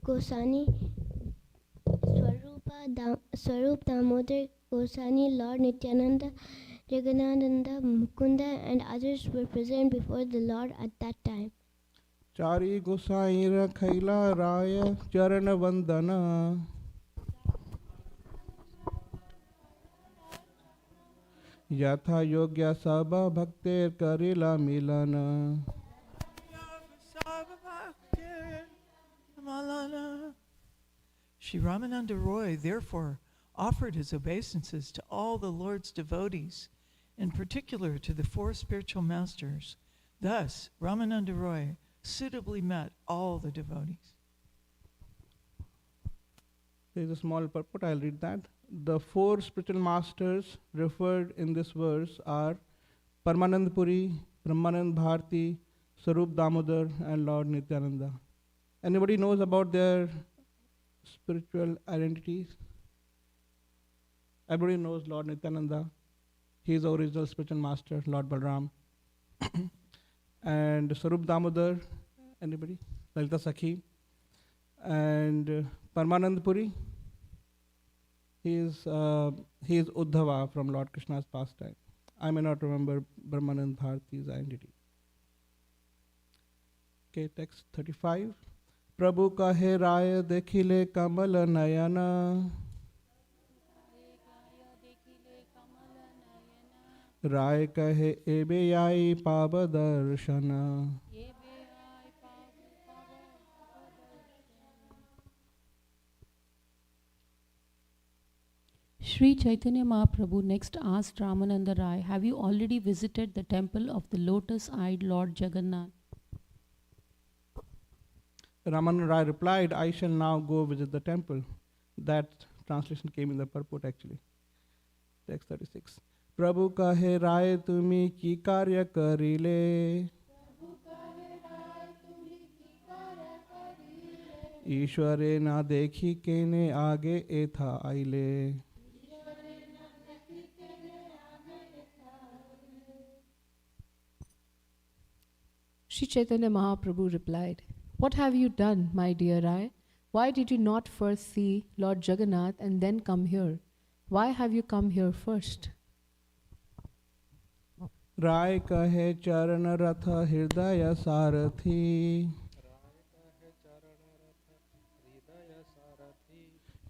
Goswami, Swarup Damodar Goswami, Lord Nityananda, Jagannathananda, Mukunda, and others were present before the Lord at that time. Chari Gosai Rakhaila Raya Charana Vandana Yatha Yogya Sabha Bhaktir Karila Milana. Shri Ramananda Roy therefore offered his obeisances to all the Lord's devotees, in particular to the four spiritual masters. Thus, Ramananda Roy suitably met all the devotees. There is a small purport, I'll read that. The four spiritual masters referred in this verse are Paramanand Puri, Brahmanand Bharti, Sarup Damodar, and Lord Nityananda. Anybody knows about their spiritual identities? Everybody knows Lord Nityananda. He is the original spiritual master, Lord Balram. And Sarup Damodar, anybody? Lalita Sakhi. And Paramanand Puri, he is Uddhava from Lord Krishna's pastime. I may not remember Brahmanand Bharti's identity. Okay, text 35. Prabhu kahe raya dekhile kamal nayana. Rai kahe ebe yai pava darshana. Sri Chaitanya Mahaprabhu next asked Ramananda Rai, have you already visited the temple of the lotus-eyed Lord Jagannath? Ramananda Rai replied, I shall now go visit the temple. That translation came in the purport actually. Text 36. Prabhu kahe Rai tumi ki karya karile. Ishware na dekhi kene aage etha aile. Sri Chaitanya Mahaprabhu replied, what have you done, my dear Rai? Why did you not first see Lord Jagannath and then come here? Why have you come here first? Rai kahe charana ratha hirdaya sarathi.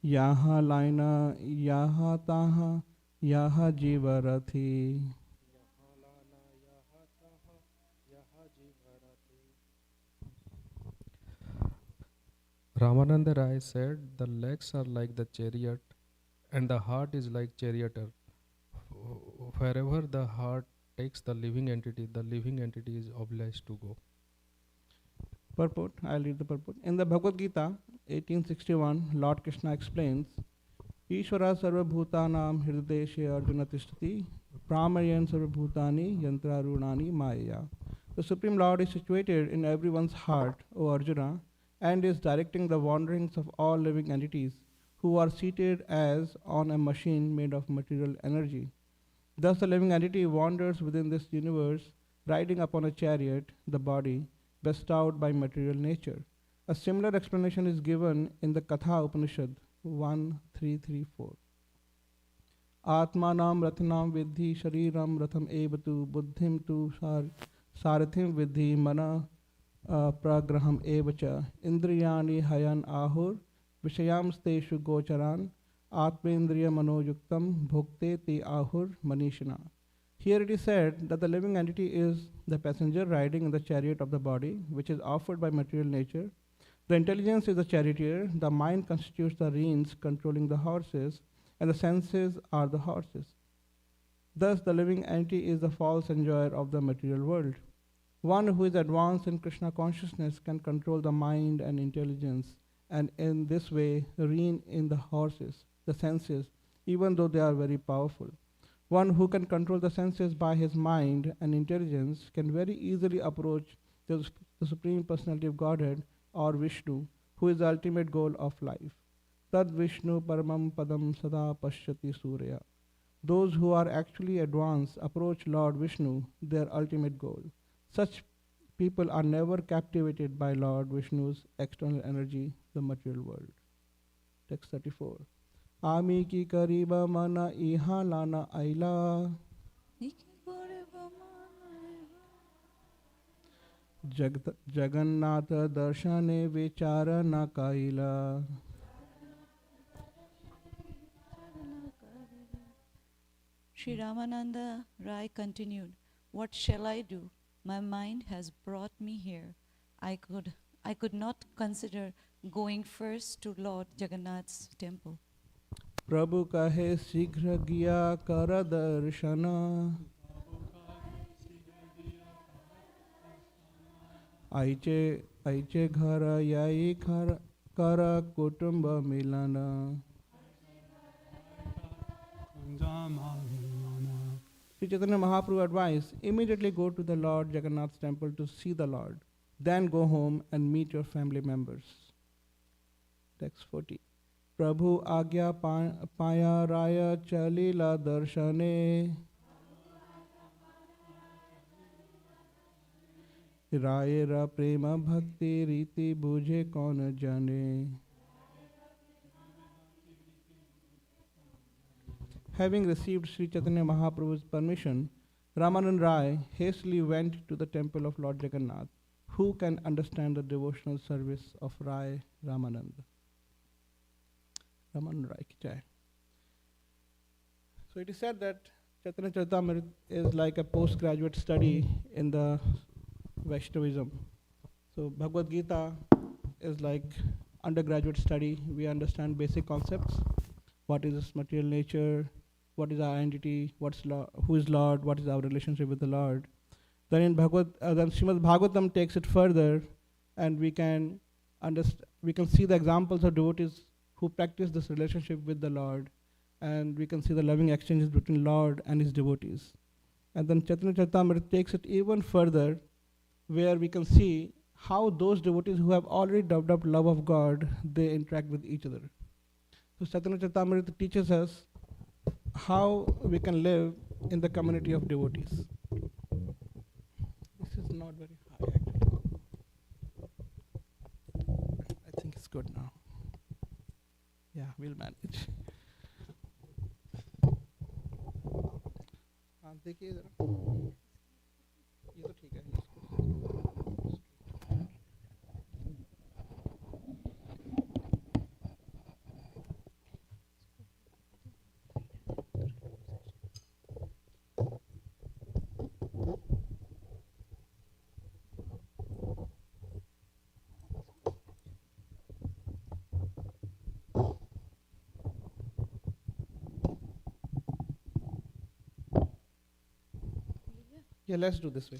Yaha laina, yaha taha, yaha jivarathi. Ramananda Rai said, the legs are like the chariot and the heart is like charioteer. Wherever the heart takes the living entity is obliged to go. Purport, I'll read the purport. In the Bhagavad Gita, 1861, Lord Krishna explains, Ishvara sarva bhutanam hirdeshe arjuna tishtati, pramayan sarva bhutani yantra runani maya. The Supreme Lord is situated in everyone's heart, O Arjuna, and is directing the wanderings of all living entities who are seated as on a machine made of material energy. Thus the living entity wanders within this universe, riding upon a chariot, the body, bestowed by material nature. A similar explanation is given in the Katha Upanishad 1.3.3.4. Atmanam rathanam vidhi shariram ratham evatu buddhim tu sarathim vidhi mana pragraham evacha indriyani hayan ahur vishayamsteshu gocharan atmendriya manojuktam bhukte ti ahur manishana. Here it is said that the living entity is the passenger riding in the chariot of the body, which is offered by material nature. The intelligence is the charioteer, the mind constitutes the reins controlling the horses, and the senses are the horses. Thus, the living entity is the false enjoyer of the material world. One who is advanced in Krishna consciousness can control the mind and intelligence, and in this way rein in the horses, the senses, even though they are very powerful. One who can control the senses by his mind and intelligence can very easily approach the Supreme Personality of Godhead, or Vishnu, who is the ultimate goal of life. Tad Vishnu Paramam Padam Sada Pashyati Surya. Those who are actually advanced approach Lord Vishnu, their ultimate goal. Such people are never captivated by Lord Vishnu's external energy, the material world. Text 34. Ami ki kariba mana iha lana aila. Jagannatha darshane vichara na kaila. Sri Ramananda Rai continued, "What shall I do? My mind has brought me here. I could not consider going first to Lord Jagannath's temple." Prabhu kahe shighra giya kara darshana. Aiche ghara yai kara kutumba milana. Sri Chaitanya Mahaprabhu advised, immediately go to the Lord Jagannath's temple to see the Lord. Then go home and meet your family members. Text 40. Prabhu agya paya raya chalila darshane. Rayera prema bhakti riti bujhe kaun jane. Having received Sri Chaitanya Mahaprabhu's permission, Ramanand Rai hastily went to the temple of Lord Jagannath. Who can understand the devotional service of Rai Ramanand? Ramanand Rai ki jai. So it is said that Chaitanya Caritamrta is like a postgraduate study in the Vaishnavism. So Bhagavad Gita is like undergraduate study. We understand basic concepts. What is this material nature? What is our identity? Who is Lord? What is our relationship with the Lord? Then in then Srimad Bhagavatam takes it further, and we can see the examples of devotees who practice this relationship with the Lord, and we can see the loving exchanges between Lord and his devotees. And then Chaitanya Caritamrta takes it even further, where we can see how those devotees who have already developed love of God, they interact with each other. So Chaitanya Caritamrta teaches us how we can live in the community of devotees. This is not very high actually. I think it's good now. Yeah, we'll manage. देखिए जरा ये तो ठीक है Yeah, let's do this way.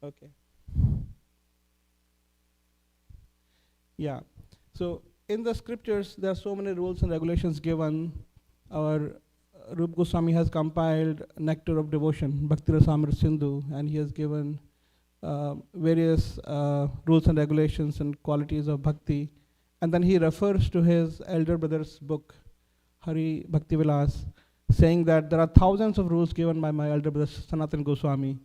Okay. Yeah. So in the scriptures, there are so many rules and regulations given. Our Rup Goswami has compiled Nectar of Devotion, Bhakti Rasamrita Sindhu, and he has given various rules and regulations and qualities of bhakti. And then he refers to his elder brother's book, Hari Bhakti Vilas, saying that there are thousands of rules given by my elder brother Sanatan Goswami.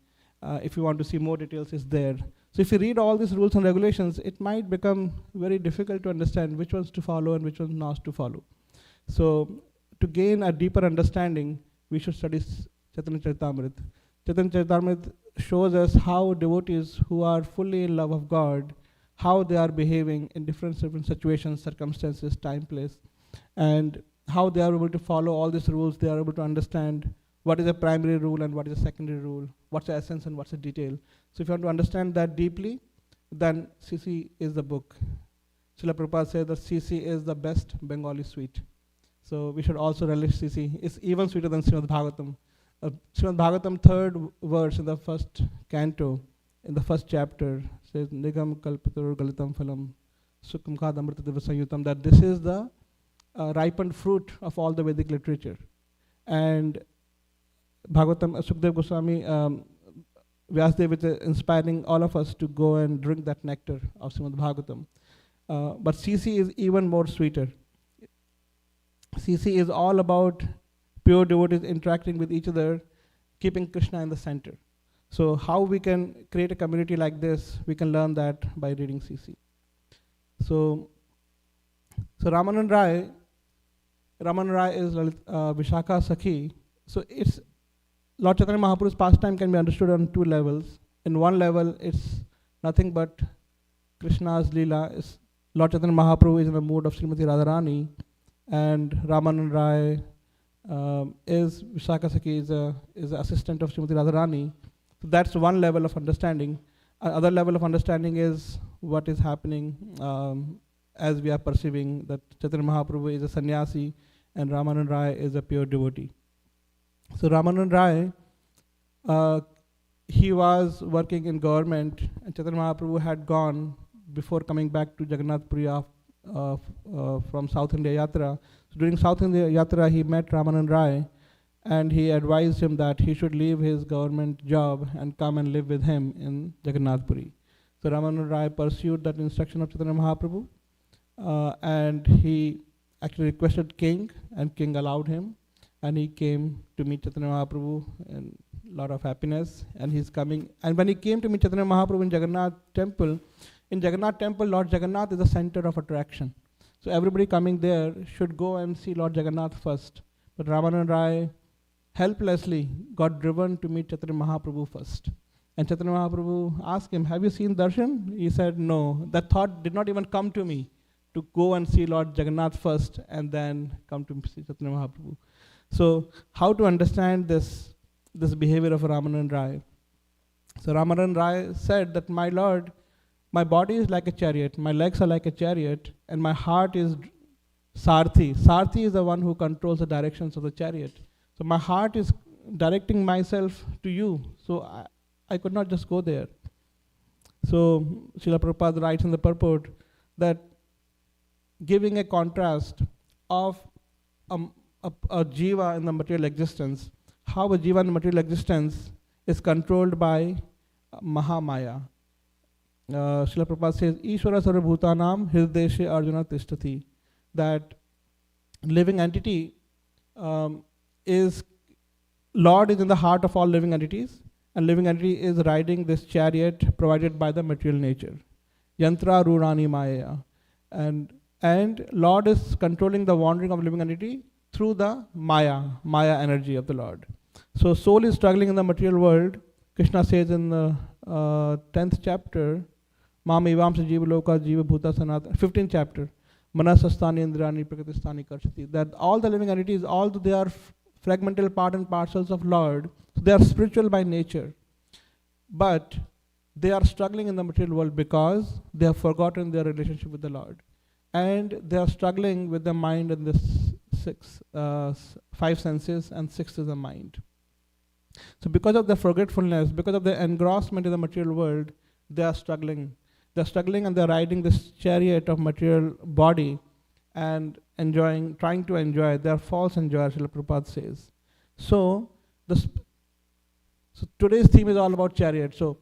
If you want to see more details, it's there. So if you read all these rules and regulations, it might become very difficult to understand which ones to follow and which ones not to follow. So to gain a deeper understanding, we should study Chaitanya Caritamrta. Chaitanya Caritamrta shows us how devotees who are fully in love of God, how they are behaving in different situations, circumstances, time, place, and how they are able to follow all these rules. They are able to understand what is a primary rule and what is a secondary rule, what's the essence and what's the detail. So if you want to understand that deeply, then CC is the book. Srila Prabhupada said that CC is the best Bengali sweet. So we should also relish CC. It's even sweeter than Srimad Bhagavatam. Srimad Bhagavatam, third verse in the first canto, in the first chapter, says Nigam Kalpatur Galitam Phalam Sukham Khadamrita Divasayutam, that this is the ripened fruit of all the Vedic literature. And Bhagavatam, Sukdev Goswami, Vyasdev is inspiring all of us to go and drink that nectar of Srimad Bhagavatam. But CC is even more sweeter. CC is all about pure devotees interacting with each other, keeping Krishna in the center. So how we can create a community like this, we can learn that by reading CC. So Ramanand Rai is Vishaka Sakhi. So it's Lord Chaitanya Mahaprabhu's pastime can be understood on two levels. In one level, it's nothing but Krishna's Lila. Lord Chaitanya Mahaprabhu is in the mood of Srimati Radharani, and Ramanand Rai is Vishaka Sakhi, is the assistant of Srimati Radharani. So that's one level of understanding. Another level of understanding is what is happening as we are perceiving that Chaitanya Mahaprabhu is a sannyasi and Ramanand Rai is a pure devotee. So Ramanand Rai, he was working in government, and Chaitanya Mahaprabhu had gone before coming back to Jagannath Puri from South India Yatra. So during South India Yatra, he met Ramanand Rai, and he advised him that he should leave his government job and come and live with him in Jagannath Puri. So Ramanand Rai pursued that instruction of Chaitanya Mahaprabhu, and he actually requested King, and King allowed him, and he came to meet Chaitanya Mahaprabhu in a lot of happiness, and he's coming. And when he came to meet Chaitanya Mahaprabhu in Jagannath Temple, Lord Jagannath is the center of attraction. So everybody coming there should go and see Lord Jagannath first. But Ramanand Rai helplessly got driven to meet Chaitanya Mahaprabhu first. And Chaitanya Mahaprabhu asked him, "Have you seen darshan?" He said, "No." That thought did not even come to me, to go and see Lord Jagannath first and then come to see Chaitanya Mahaprabhu. So how to understand this behavior of Ramanand Rai? So Ramanand Rai said that, "My Lord, my body is like a chariot, my legs are like a chariot, and my heart is Sarthi." Sarthi is the one who controls the directions of the chariot. So my heart is directing myself to you. So I could not just go there. So Srila Prabhupada writes in the purport that giving a contrast of a jiva in the material existence, how a jiva in the material existence is controlled by Mahamaya. Srila Prabhupada says, Ishvara Sarva Bhutanam Hirdeshe Arjuna Tishtati. That living entity is, Lord is in the heart of all living entities, and living entity is riding this chariot provided by the material nature. Yantra Rurani Maya. And Lord is controlling the wandering of living entity through the Maya energy of the Lord. So soul is struggling in the material world. Krishna says in the 10th chapter, Mam Evamsa Jiva Loka Jiva Bhuta Sanat, 15th chapter, Manasastani Indrani Prakritistani Karshati, that all the living entities, although they are fragmental part and parcels of Lord, they are spiritual by nature, but they are struggling in the material world because they have forgotten their relationship with the Lord. And they are struggling with the mind and the five senses, and sixth is the mind. So because of their forgetfulness, because of their engrossment in the material world, they are struggling. They're struggling and they're riding this chariot of material body and trying to enjoy. They are false enjoyers, Srila Prabhupada says. So today's theme is all about chariot. So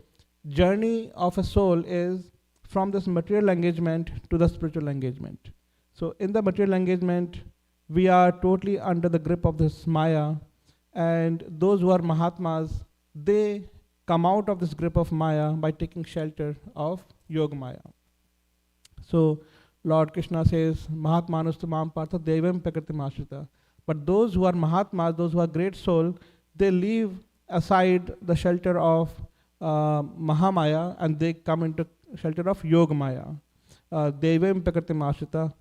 journey of a soul is from this material engagement to the spiritual engagement. So in the material engagement, we are totally under the grip of this Maya, and those who are Mahatmas, they come out of this grip of Maya by taking shelter of Yoga Maya. So Lord Krishna says, Mahatmanustamam Partha Devam Prakritimashita. But those who are Mahatmas, those who are great soul, they leave aside the shelter of Mahamaya and they come into shelter of Yoga Maya. Devam Prakritimashita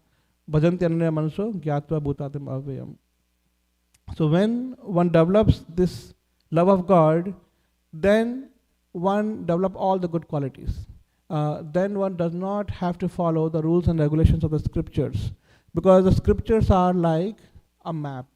Bhajanti Ananya Manso Gyatva Bhutatim Avyam. So when one develops this love of God, then one develops all the good qualities. Then one does not have to follow the rules and regulations of the scriptures, because the scriptures are like a map.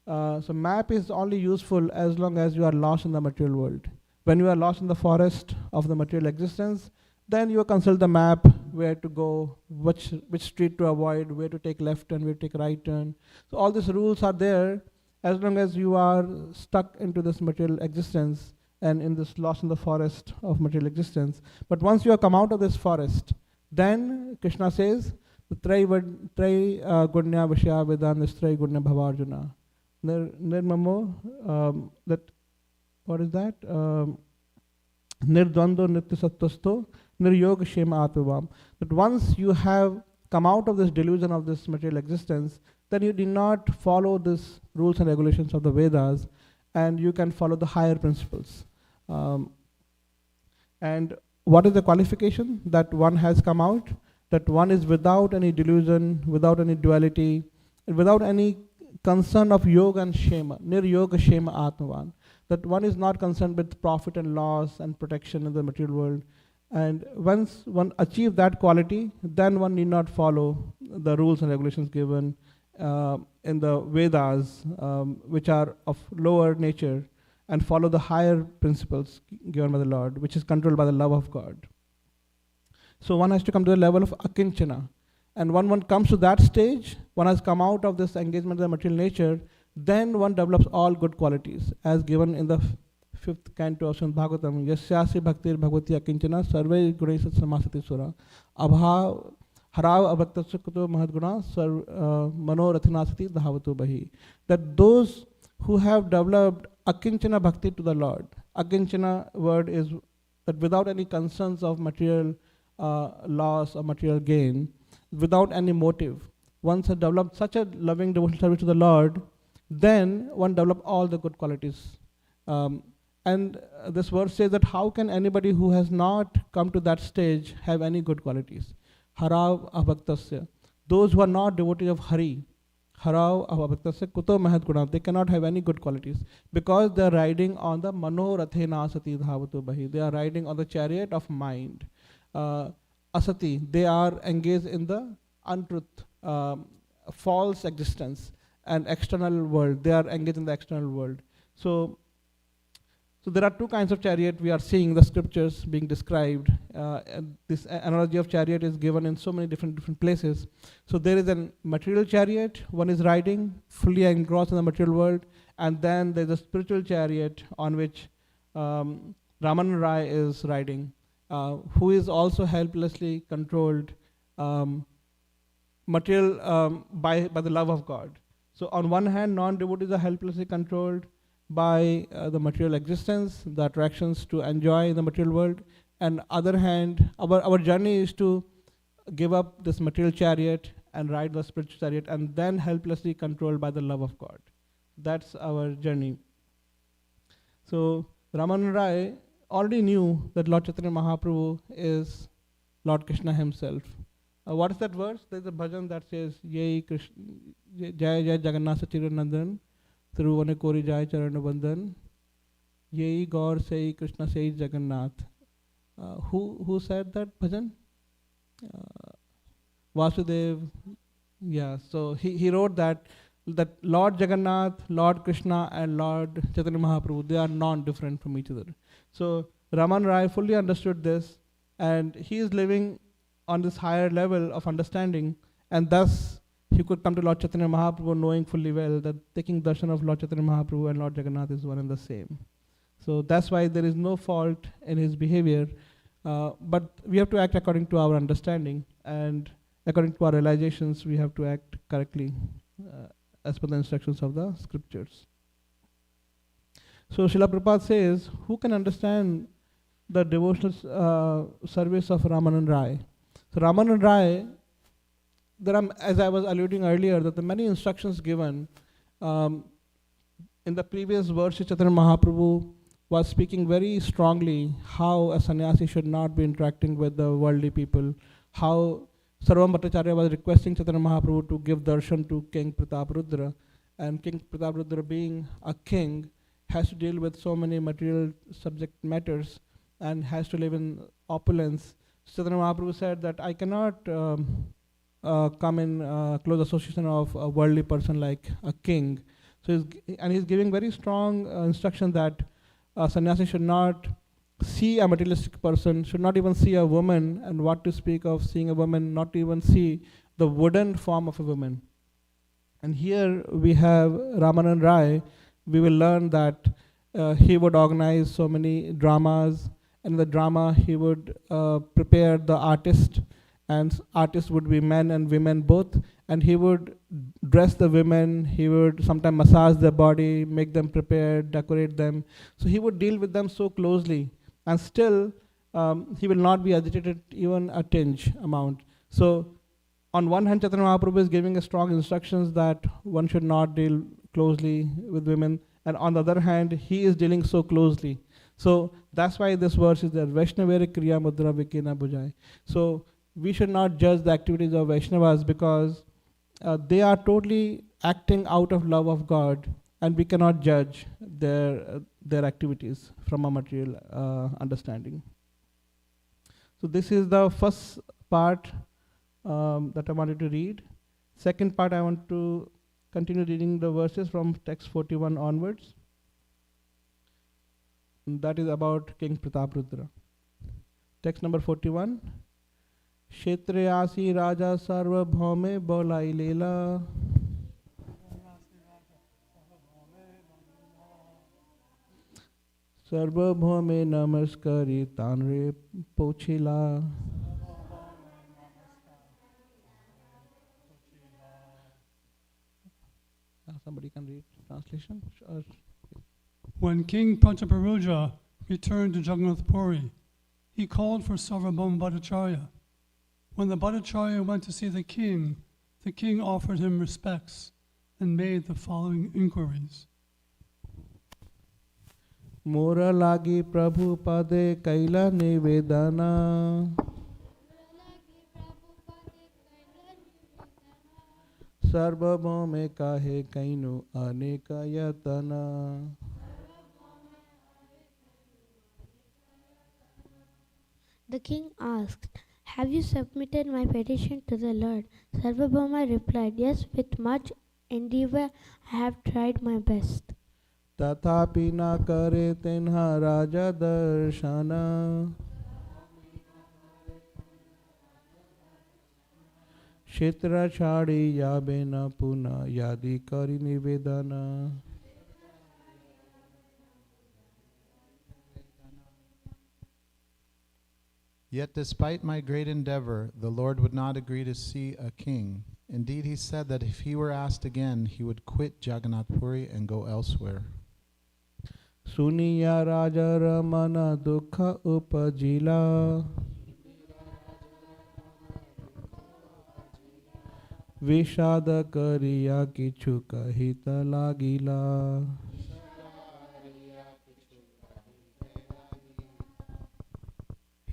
So map is only useful as long as you are lost in the material world. When you are lost in the forest of the material existence, then you consult the map, where to go, which street to avoid, where to take left turn, where to take right turn. So all these rules are there as long as you are stuck into this material existence and in this lost in the forest of material existence. But once you have come out of this forest, then Krishna says, Trai gunya vishya vedan nistrai gunya bhavarjuna. Nirmamo, that what is that? Nirdvando nitya sattvasto niryoga shema atmavam. That once you have come out of this delusion of this material existence, then you do not follow these rules and regulations of the Vedas, and you can follow the higher principles. And what is the qualification? That one has come out, that one is without any delusion, without any duality, and without any concern of yoga and shema, nir-yoga shema atmavan. That one is not concerned with profit and loss and protection in the material world. And once one achieves that quality, then one need not follow the rules and regulations given in the Vedas, which are of lower nature, and follow the higher principles given by the Lord, which is controlled by the love of God. So one has to come to the level of akinchana. And when one comes to that stage, one has come out of this engagement with the material nature, then one develops all good qualities, as given in the 5th canto of Srimad Bhagavatam. Yasyasi bhaktir bhagavati akinchana sarve gunesa samasati sura abha harav abhaktasukto mahadguna mano rathinasati dhavato bahi. That those who have developed akinchana bhakti to the Lord, akinchana word is that without any concerns of material loss or material gain, without any motive, once has developed such a loving devotional service to the Lord, then one develop all the good qualities. And this verse says that how can anybody who has not come to that stage have any good qualities? Harav abhaktasya. Those who are not devotees of Hari, harav abhaktasya kuto mahad guna, they cannot have any good qualities because they are riding on the mano rathena asati dhavato bahi. They are riding on the chariot of mind. Asati, they are engaged in the untruth, false existence and external world. They are engaged in the external world. So there are two kinds of chariot we are seeing the scriptures being described. And this analogy of chariot is given in so many different places. So there is a material chariot, one is riding, fully engrossed in the material world, and then there's a spiritual chariot on which Raman Rai is riding, who is also helplessly controlled material by the love of God. So on one hand, non-devotees are helplessly controlled by the material existence, the attractions to enjoy the material world, and other hand, our journey is to give up this material chariot and ride the spiritual chariot, and then helplessly controlled by the love of God. That's our journey. So Raman Rai already knew that Lord Chaitanya Mahaprabhu is Lord Krishna himself. What is that verse? There's a bhajan that says, Yei Krishna, Jai Jai Jagannath Sachiranandan, Thiruvane Kori Jai Charanabandan, Yei Gaur Sei Krishna Sei Jagannath. Who said that bhajan? Vasudev. Yeah, so he wrote that Lord Jagannath, Lord Krishna and Lord Chaitanya Mahaprabhu, they are non-different from each other. So Raman Rai fully understood this, and he is living on this higher level of understanding, and thus he could come to Lord Chaitanya Mahaprabhu knowing fully well that taking darshan of Lord Chaitanya Mahaprabhu and Lord Jagannath is one and the same. So that's why there is no fault in his behavior, but we have to act according to our understanding, and according to our realizations we have to act correctly as per the instructions of the scriptures. So Srila Prabhupada says, who can understand the devotional service of Ramanan Rai? So Ramanan Rai, there are, as I was alluding earlier, that the many instructions given in the previous verse, Chaitanya Mahaprabhu was speaking very strongly how a sannyasi should not be interacting with the worldly people, how Sarvam Bhattacharya was requesting Chaitanya Mahaprabhu to give darshan to King Prataparudra, and King Prataparudra being a king has to deal with so many material subject matters and has to live in opulence. Chaitanya Mahaprabhu said that I cannot come in close association of a worldly person like a king. So he's giving very strong instruction that a sannyasi should not see a materialistic person, should not even see a woman, and what to speak of seeing a woman, not even see the wooden form of a woman. And here we have Ramanan Rai. We will learn that he would organize so many dramas, and in the drama he would prepare the artist, and artists would be men and women both, and he would dress the women, he would sometimes massage their body, make them prepared, decorate them. So he would deal with them so closely, and still he will not be agitated even a tinge amount. So on one hand, Chaitanya Mahaprabhu is giving a strong instructions that one should not deal closely with women, and on the other hand, he is dealing so closely. So that's why this verse is there, Vaishnavere Kriya Mudra Vikena Bhujai. So we should not judge the activities of Vaishnavas, because they are totally acting out of love of God, and we cannot judge their activities from a material understanding. So this is the first part that I wanted to read. Second part, I want to continue reading the verses from text 41 onwards. And that is about King Prataprudra. Text number 41. Kshetrayasi Raja Sarva Bhaume Bolai Lila. Sarva Bhaume Namaskari Tanre Pochila. Somebody can read translation? Sure. When King Prataparudra returned to Jagannath Puri, he called for Sarvabhauma Bhattacharya. When the Bhattacharya went to see the king offered him respects and made the following inquiries. Mora lagi Prabhu Pade Kaila Nivedana. Sarvabhaume kahe kainu aneka yatana. The king asked, "Have you submitted my petition to the Lord?" Sarvabhauma replied, "Yes, with much endeavor I have tried my best." Tathapi na kare tenha raja darshana. Kshetra chadi yabena puna yadi kari nivedana. Yet despite my great endeavor, the Lord would not agree to see a king. Indeed, he said that if he were asked again, he would quit Jagannath Puri and go elsewhere. Suniya raja ramana dukha upajila. Vishada kariya kichu kahita lagila.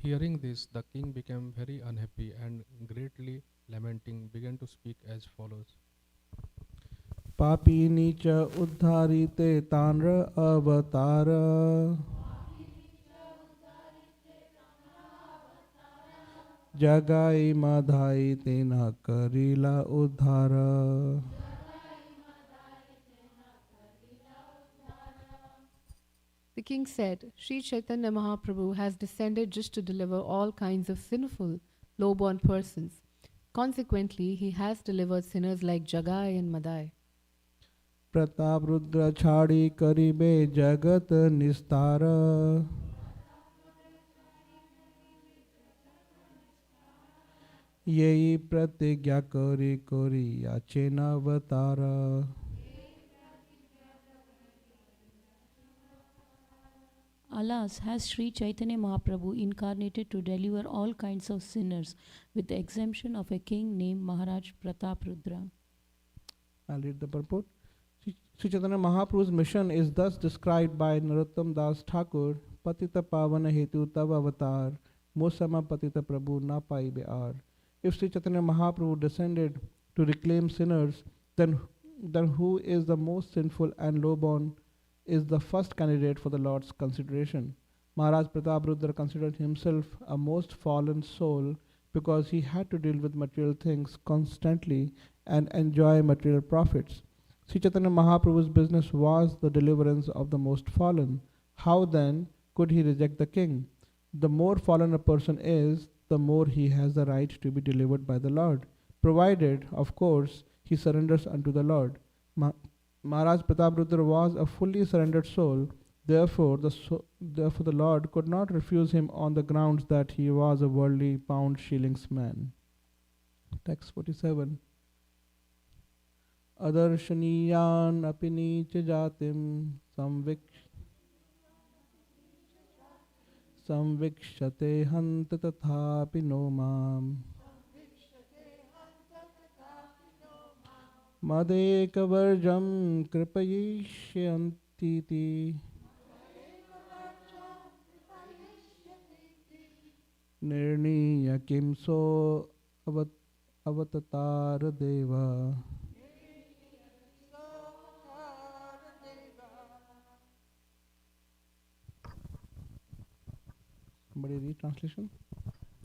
Hearing this, the king became very unhappy and greatly lamenting began to speak as follows. Papi nicha uddharite tanra avatara. Jagai madhai tena karila uddhara. The king said, Sri Chaitanya Mahaprabhu has descended just to deliver all kinds of sinful, low-born persons. Consequently, he has delivered sinners like Jagai and Madhai. Prataprudra chadi karibe jagat nistara. Yei pratigya kori kori yachena vatara. Alas, has Sri Chaitanya Mahaprabhu incarnated to deliver all kinds of sinners, with the exemption of a king named Maharaj Prataprudra. I'll read the purport. Sri Chaitanya Mahaprabhu's mission is thus described by Narottam Das Thakur, Patita Pavana Hetu Tav Avatar, Mosama Patita Prabhu Na Paibe Ar. If Sri Chaitanya Mahaprabhu descended to reclaim sinners, then who is the most sinful and low-born is the first candidate for the Lord's consideration. Maharaj Prataprudra considered himself a most fallen soul because he had to deal with material things constantly and enjoy material profits. Sri Chaitanya Mahaprabhu's business was the deliverance of the most fallen. How then could he reject the king? The more fallen a person is, the more he has the right to be delivered by the Lord, provided, of course, he surrenders unto the Lord. Maharaj Prataprudra was a fully surrendered soul. Therefore, the Lord could not refuse him on the grounds that he was a worldly pound shillings man. Text 47. अदर्शनीयान् अपि नीच जातिं संवीक्षते हन्त तथापि no माम् मदेकवर्जं कृपयिष्यन्तीति निर्णीय किं सो अवततार देव. Somebody read translation?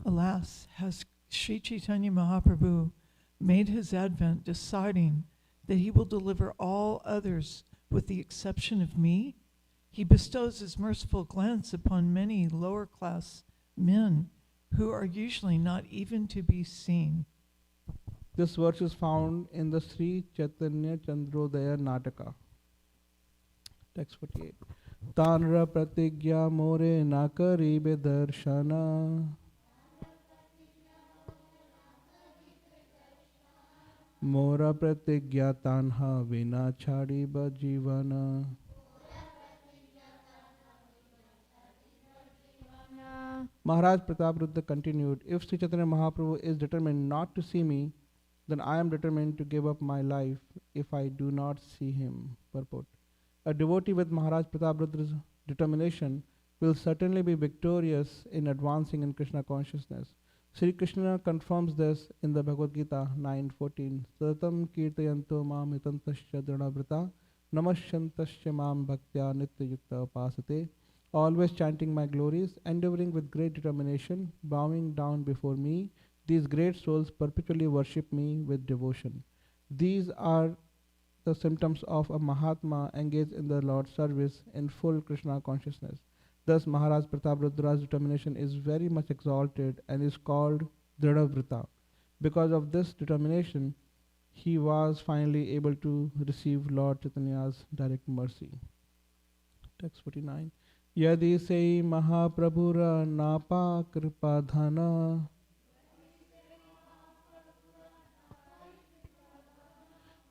Alas, has Sri Chaitanya Mahaprabhu made his advent deciding that he will deliver all others with the exception of me? He bestows his merciful glance upon many lower class men who are usually not even to be seen. This verse is found in the Sri Chaitanya Chandrodaya Nataka. Text 48. Tanra pratigya more nakaribe darshana Mora pratigya tanha vina chadiba jivana. Maharaj Prataprudra continued, if Sri Chaitanya Mahaprabhu is determined not to see me, then I am determined to give up my life if I do not see him. Purport. A devotee with Maharaj Pratapradra's determination will certainly be victorious in advancing in Krishna consciousness. Sri Krishna confirms this in the Bhagavad Gita 9:14. Satam kirtayanto mam hitantasya dranavrita namasyantasya mam bhaktya nityayukta upasate. Always chanting my glories, endeavoring with great determination, bowing down before me, these great souls perpetually worship me with devotion. These are the symptoms of a Mahatma engaged in the Lord's service in full Krishna consciousness. Thus, Maharaj Pratapradra's determination is very much exalted and is called Dradavrita. Because of this determination, he was finally able to receive Lord Chaitanya's direct mercy. Text 49. Yadi se Mahaprabhura napa kripa dhana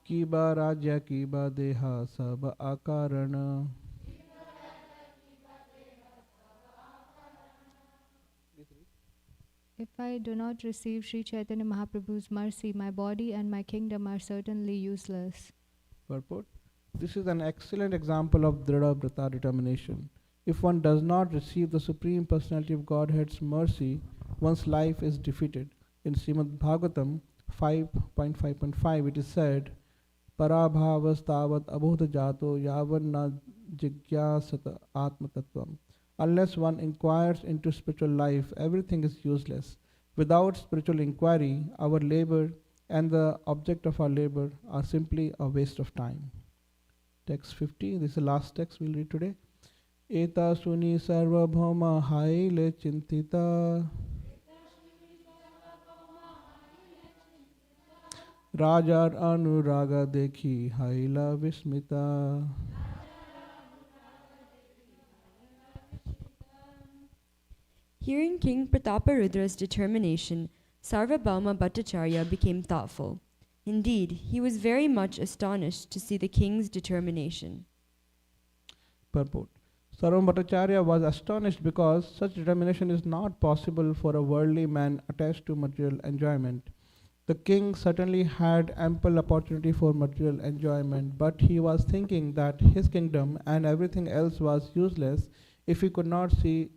Kiba Rajya Kiba Deha Sab Akarana. If I do not receive Sri Chaitanya Mahaprabhu's mercy, my body and my kingdom are certainly useless. Purport. This is an excellent example of Dradavrita determination. If one does not receive the Supreme Personality of Godhead's mercy, one's life is defeated. In Srimad Bhagavatam 5.5.5 it is said, Parabhavastavat abhuta jato yavan na jigyasata atma tattvam. Unless one inquires into spiritual life, everything is useless. Without spiritual inquiry, our labor and the object of our labor are simply a waste of time. Text 50, this is the last text we'll read today. Eta suni sarva bhoma haile chintita Rajar Anuraga Dekhi Haila Vismita. Hearing King Prataparudra's determination, Sarvabhauma Bhattacharya became thoughtful. Indeed, he was very much astonished to see the king's determination. Purport. Sarvabhauma Bhattacharya was astonished because such determination is not possible for a worldly man attached to material enjoyment. The king certainly had ample opportunity for material enjoyment, but he was thinking that his kingdom and everything else was useless if he could not see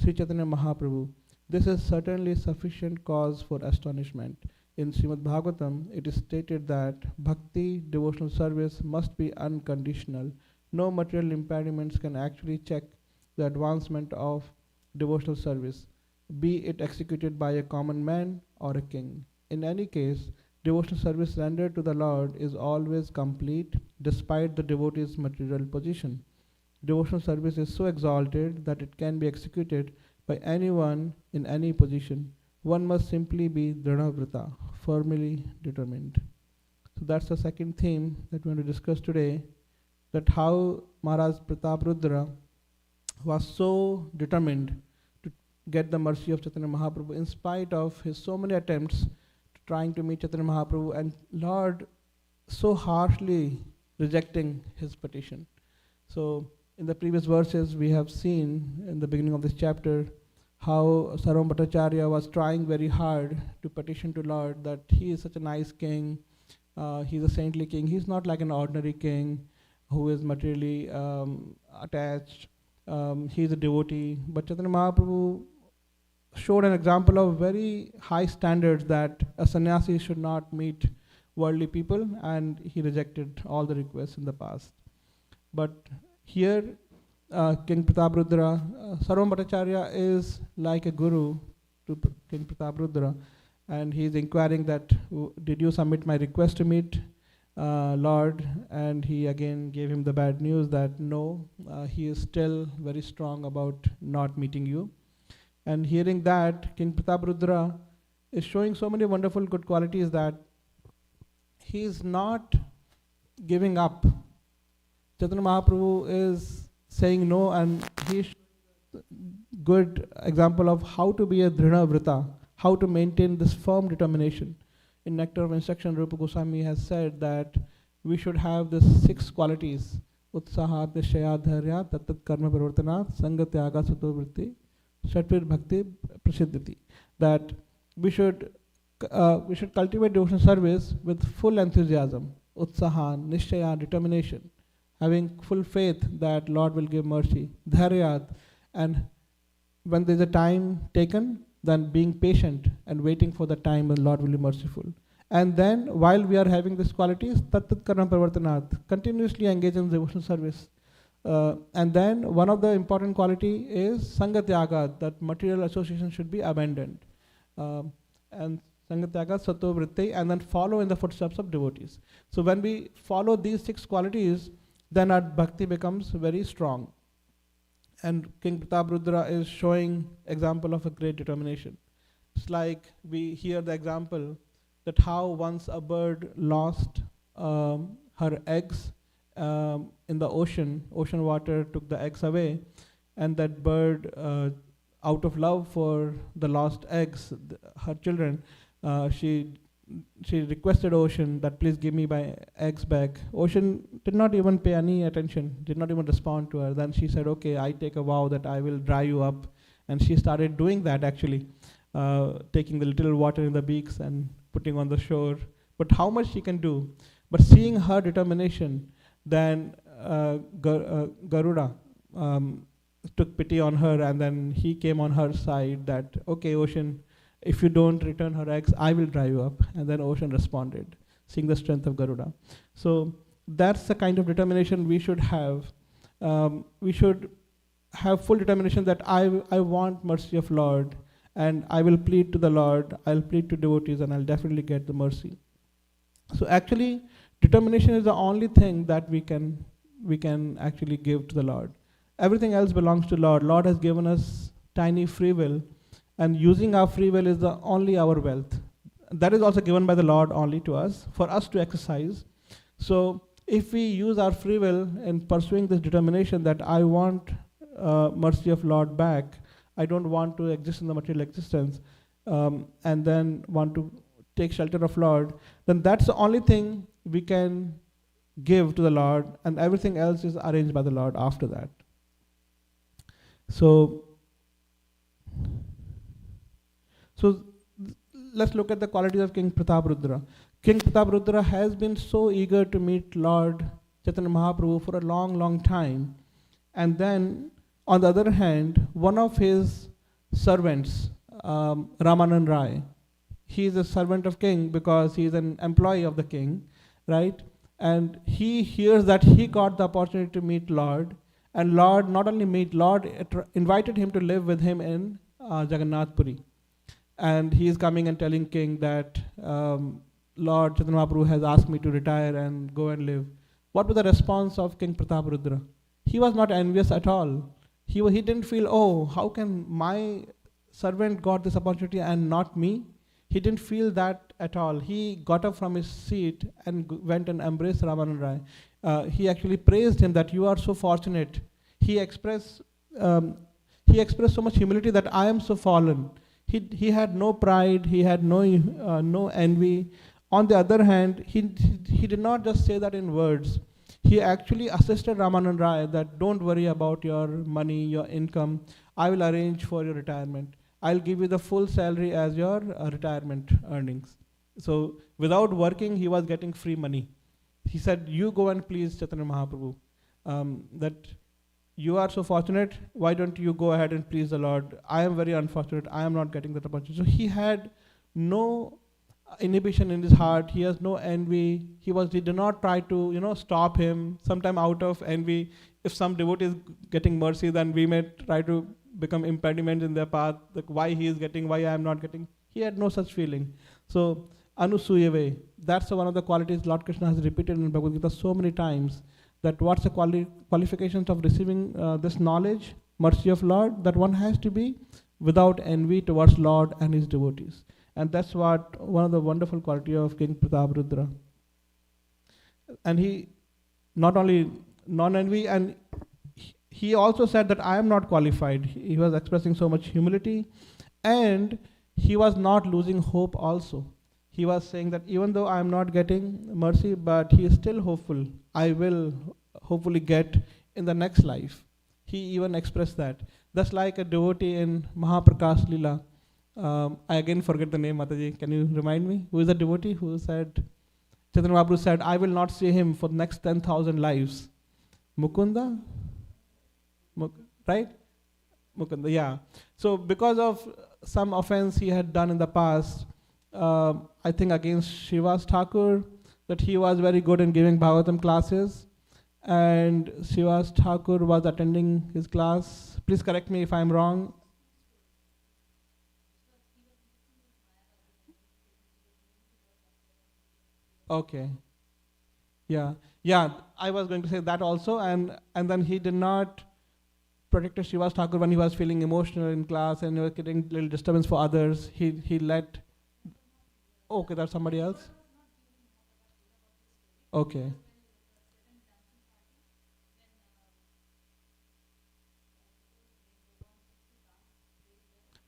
Sri Chaitanya Mahaprabhu. This is certainly sufficient cause for astonishment. In Srimad Bhagavatam, it is stated that bhakti, devotional service, must be unconditional. No material impediments can actually check the advancement of devotional service, be it executed by a common man or a king. In any case, devotional service rendered to the Lord is always complete despite the devotee's material position. Devotional service is so exalted that it can be executed by anyone in any position. One must simply be Dradavrita, firmly determined. So that's the second theme that we're going to discuss today, that how Maharaj Prataprudra was so determined to get the mercy of Chaitanya Mahaprabhu in spite of his so many attempts trying to meet Chaitanya Mahaprabhu, and Lord so harshly rejecting his petition. So in the previous verses, we have seen in the beginning of this chapter how Sarvam Bhattacharya was trying very hard to petition to Lord that he is such a nice king, he's a saintly king, he's not like an ordinary king who is materially attached, he's a devotee. But Chaitanya Mahaprabhu showed an example of very high standards that a sannyasi should not meet worldly people, and he rejected all the requests in the past. But here, King Prataprudra, Sarvam Bhattacharya is like a guru to King Prataprudra, and he is inquiring that, did you submit my request to meet Lord? And he again gave him the bad news that no, he is still very strong about not meeting you. And hearing that, King Prataprudra is showing so many wonderful good qualities that he is not giving up. Chaitanya Mahaprabhu is saying no, and he is good example of how to be a Dhrina Vrita, how to maintain this firm determination. In Nectar of Instruction, Rupa Goswami has said that we should have these 6 qualities: Utsahat, Nishaya, Dharya, Tattat Karma Parvartanat, Sanga Tyaga, Sato Vritti, Shatpir Bhakti, Prasiddhiti. That we should cultivate devotional service with full enthusiasm, Utsaha, Nishaya, determination, having full faith that Lord will give mercy, Dharyat, and when there is a time taken, then being patient and waiting for the time when Lord will be merciful. And then while we are having these qualities, Tattat Karma Parvartanat, continuously engage in devotional service. And then one of the important quality is Sangatyaga, that material association should be abandoned. And Sangatyaga, Sato Vritti, and then follow in the footsteps of devotees. So when we follow these 6 qualities, then our bhakti becomes very strong. And King Prataprudra is showing example of a great determination. It's like we hear the example that how once a bird lost her eggs in the ocean water took the eggs away, and that bird, out of love for the lost eggs, her children, she requested ocean that please give me my eggs back. Ocean did not even pay any attention, did not even respond to her. Then she said, okay, I take a vow that I will dry you up. And she started doing that actually, taking the little water in the beaks and putting on the shore. But how much she can do? But seeing her determination, then Garuda took pity on her, and then he came on her side that, okay, ocean, if you don't return her eggs, I will dry you up. And then ocean responded, seeing the strength of Garuda. So that's the kind of determination we should have. We should have full determination that I want mercy of Lord, and I will plead to the Lord, I'll plead to devotees, and I'll definitely get the mercy. So actually, determination is the only thing that we can actually give to the Lord. Everything else belongs to Lord. Lord has given us tiny free will, and using our free will is the only our wealth. That is also given by the Lord only to us, for us to exercise. So if we use our free will in pursuing this determination that I want mercy of Lord back, I don't want to exist in the material existence, and then want to take shelter of Lord, then that's the only thing we can give to the Lord, and everything else is arranged by the Lord after that. So let's look at the qualities of King Prataprudra. King Prataprudra has been so eager to meet Lord Chaitanya Mahaprabhu for a long, long time. And then, on the other hand, one of his servants, Ramanand Rai, he is a servant of king because he is an employee of the king, right? And he hears that he got the opportunity to meet Lord, and Lord not only meet, Lord invited him to live with him in Jagannath Puri. And he is coming and telling king that Lord Chaitanya Mahaprabhu has asked me to retire and go and live. What was the response of King Prataprudra? He was not envious at all. He didn't feel, oh, how can my servant got this opportunity and not me? He didn't feel that at all. He got up from his seat and went and embraced Ramanand Rai. He actually praised him that you are so fortunate. He expressed so much humility that I am so fallen. He had no pride, he had no envy. On the other hand, he did not just say that in words. He actually assisted Ramanand Rai that don't worry about your money, your income. I will arrange for your retirement. I'll give you the full salary as your retirement earnings. So without working, he was getting free money. He said, you go and please Chaitanya Mahaprabhu. That you are so fortunate, why don't you go ahead and please the Lord? I am very unfortunate, I am not getting that opportunity. So he had no inhibition in his heart, he has no envy, he did not try to stop him. Sometime out of envy, if some devotee is getting mercy, then we may try to become impediments in their path, like why he is getting, why I am not getting. He had no such feeling. So Anusuyave, that's one of the qualities Lord Krishna has repeated in Bhagavad Gita so many times, that what's the qualifications of receiving this knowledge, mercy of Lord, that one has to be without envy towards Lord and his devotees. And that's what one of the wonderful quality of King Prataparudra. And he not only non-envy, and he also said that I am not qualified. He was expressing so much humility, and he was not losing hope also. He was saying that even though I am not getting mercy, but he is still hopeful. I will hopefully get in the next life. He even expressed that. That's like a devotee in Mahaprakash Lila. I again forget the name, Mataji. Can you remind me? Who is the devotee who said, Chaitanya Mahaprabhu said, I will not see him for the next 10,000 lives. Mukunda? Right? Mukunda, yeah. So because of some offense he had done in the past, I think against Shivas Thakur, that he was very good in giving Bhagavatam classes, and Shivas Thakur was attending his class. Please correct me if I'm wrong. Okay. Yeah. I was going to say that also, and then he did not protect Shivas Thakur when he was feeling emotional in class and he was getting little disturbance for others. He let. Okay, that's somebody else. Okay.